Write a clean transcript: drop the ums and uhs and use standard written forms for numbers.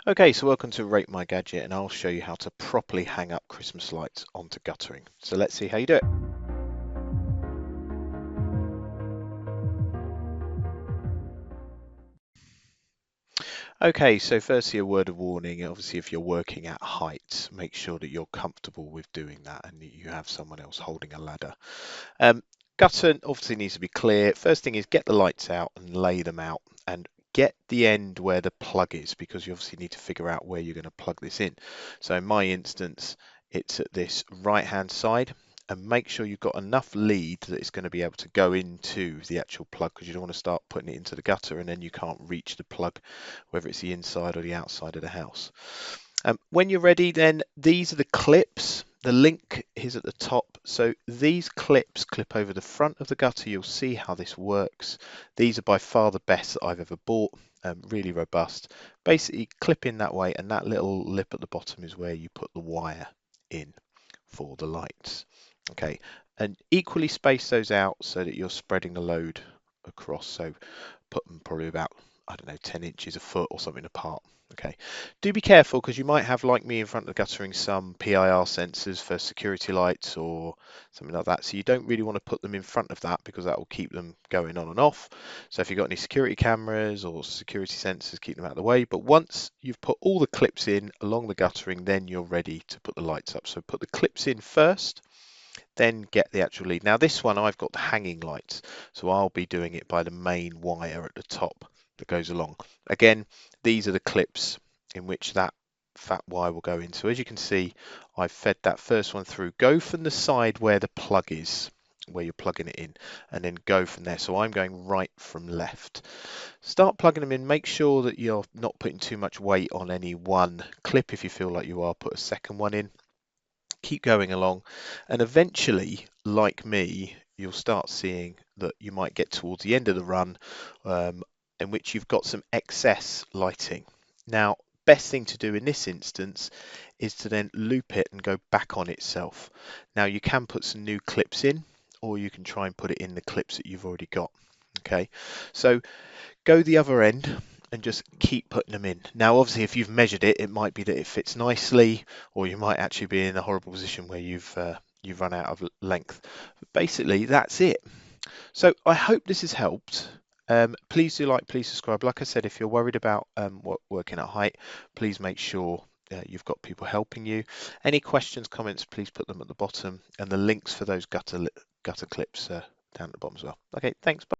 Okay, so welcome to Rate My Gadget, and I'll show you how to properly hang up Christmas lights onto guttering. So let's see how you do it. Okay, so firstly, a word of warning. Obviously, if you're working at height, make sure that you're comfortable with doing that and that you have someone else holding a ladder. Gutter obviously needs to be clear. First thing is get the lights out and lay them out, and get the end where the plug is, because you obviously need to figure out where you're going to plug this in. So in my instance, it's at this right hand side, and make sure you've got enough lead that it's going to be able to go into the actual plug, because you don't want to start putting it into the gutter and then you can't reach the plug, whether it's the inside or the outside of the house. When you're ready, then these are the clips. The link is at the top. So these clips clip over the front of the gutter. You'll see how this works. These are by far the best that I've ever bought. Really robust. Basically clip in that way, and that little lip at the bottom is where you put the wire in for the lights. Okay, and equally space those out so that you're spreading the load across. So put them probably about, I don't know, 10 inches, a foot or something apart. Okay, do be careful, because you might have, like me, in front of the guttering, some PIR sensors for security lights or something like that. So you don't really want to put them in front of that, because that will keep them going on and off. So if you've got any security cameras or security sensors, keep them out of the way. But once you've put all the clips in along the guttering, then you're ready to put the lights up. So put the clips in first, then get the actual lead. Now this one, I've got the hanging lights, so I'll be doing it by the main wire at the top that goes along. Again, these are the clips in which that fat wire will go in. So as you can see, I've fed that first one through. Go from the side where the plug is, where you're plugging it in, and then go from there. So I'm going right from left. Start plugging them in. Make sure that you're not putting too much weight on any one clip. If you feel like you are, put a second one in. Keep going along, and eventually, like me, you'll start seeing that you might get towards the end of the run, um, in which you've got some excess lighting. Now, best thing to do in this instance is to then loop it and go back on itself. Now you can put some new clips in, or you can try and put it in the clips that you've already got. Okay, so go the other end and just keep putting them in. Now, obviously, if you've measured it, it might be that it fits nicely, or you might actually be in a horrible position where you've run out of length. But basically, that's it. So I hope this has helped. Please do like, please subscribe. Like I said, if you're worried about working at height, please make sure you've got people helping you. Any questions, comments, please put them at the bottom, and the links for those gutter clips down at the bottom as well. Okay, thanks. Bye.